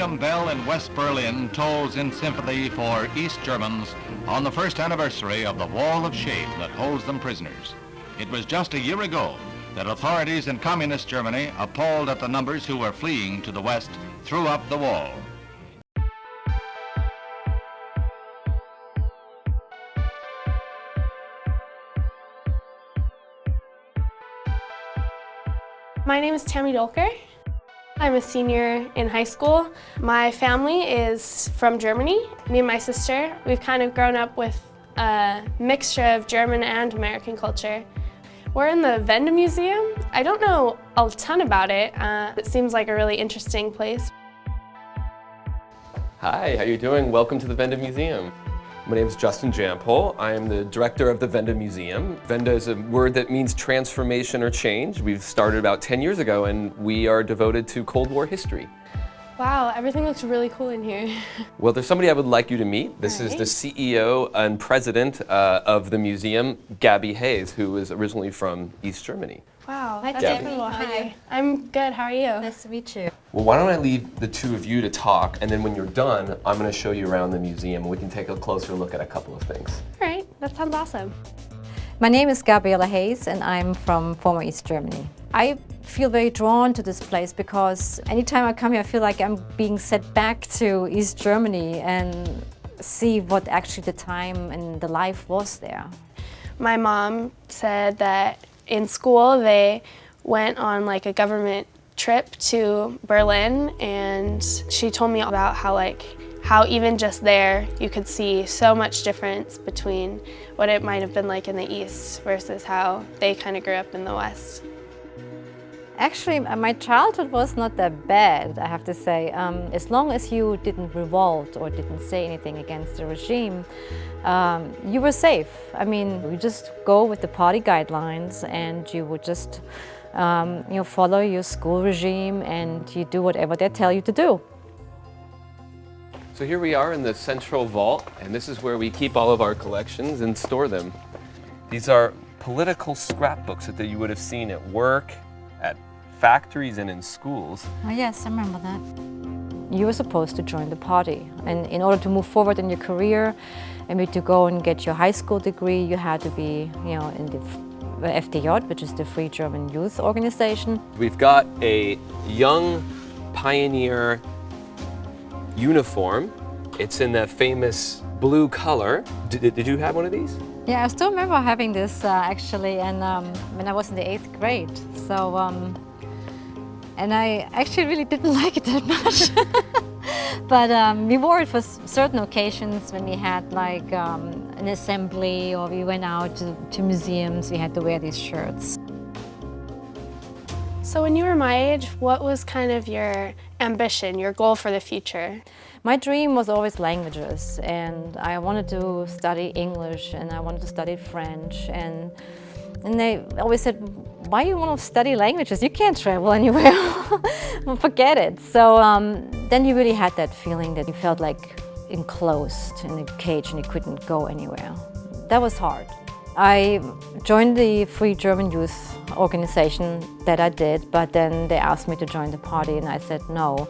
Museum bell in West Berlin tolls in sympathy for East Germans on the first anniversary of the Wall of Shame that holds them prisoners. It was just a year ago that authorities in communist Germany, appalled at the numbers who were fleeing to the west, threw up the wall. My name is Tammy Dolker. I'm a senior in high school. My family is from Germany. Me and my sister, we've kind of grown up with a mixture of German and American culture. We're in the Wende Museum. I don't know a ton about it. It seems like a really interesting place. Hi, how you doing? Welcome to the Wende Museum. My name is Justin Jampol. I am the director of the Wende Museum. Wende is a word that means transformation or change. We've started about 10 years ago and we are devoted to Cold War history. Wow, everything looks really cool in here. Well, there's somebody I would like you to meet. This is the CEO and president of the museum, Gabriele Hayes, who is originally from East Germany. Wow, Hi, that's Tammy. cool. Hi. I'm good, how are you? Nice to meet you. Well, why don't I leave the two of you to talk, and then when you're done, I'm going to show you around the museum and we can take a closer look at a couple of things. All right, that sounds awesome. My name is Gabriele Hayes and I'm from former East Germany. I feel very drawn to this place because anytime I come here I feel like I'm being sent back to East Germany and see what actually the time and the life was there. My mom said that in school they went on like a government trip to Berlin, and she told me about how even just there you could see so much difference between what it might have been like in the East versus how they kind of grew up in the West. Actually, my childhood was not that bad, I have to say. As long as you didn't revolt or didn't say anything against the regime, you were safe. I mean, you just go with the party guidelines and you would just follow your school regime and you do whatever they tell you to do. So here we are in the central vault, and this is where we keep all of our collections and store them. These are political scrapbooks that you would have seen at work, at factories, and in schools. Oh yes, I remember that. You were supposed to join the party, and in order to move forward in your career and to go and get your high school degree, you had to be, in the FDJ, which is the Free German Youth Organization. We've got a young pioneer uniform. It's in that famous blue color. Did you have one of these? Yeah, I still remember having this actually, and when I was in the 8th grade. So, and I actually really didn't like it that much. But we wore it for certain occasions when we had like an assembly or we went out to museums, we had to wear these shirts. So when you were my age, what was kind of your ambition, your goal for the future? My dream was always languages, and I wanted to study English and I wanted to study French, and they always said, why do you want to study languages? You can't travel anywhere. Well, forget it. So then you really had that feeling that you felt like enclosed in a cage and you couldn't go anywhere. That was hard. I joined the Free German Youth Organization, that I did, but then they asked me to join the party and I said no.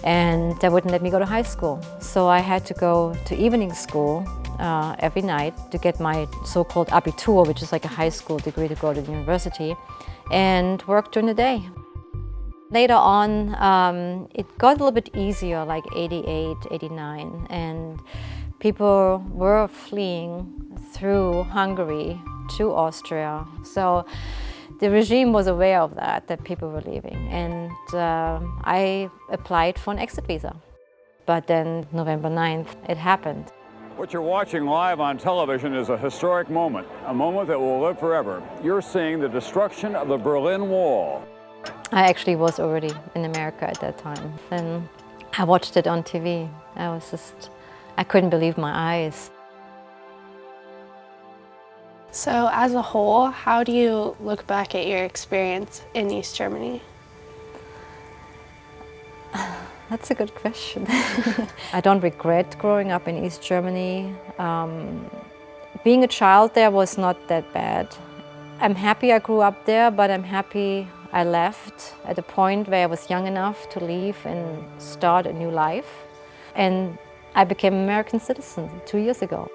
And they wouldn't let me go to high school. So I had to go to evening school every night to get my so-called Abitur, which is like a high school degree to go to the university, and work during the day. Later on, it got a little bit easier, like 88, 89, and people were fleeing through Hungary to Austria. So the regime was aware of that people were leaving, and I applied for an exit visa. But then November 9th, it happened. What you're watching live on television is a historic moment, a moment that will live forever. You're seeing the destruction of the Berlin Wall. I actually was already in America at that time, and I watched it on TV. I couldn't believe my eyes. So as a whole, how do you look back at your experience in East Germany? That's a good question. I don't regret growing up in East Germany. Being a child there was not that bad. I'm happy I grew up there, but I'm happy I left at a point where I was young enough to leave and start a new life. And I became an American citizen 2 years ago.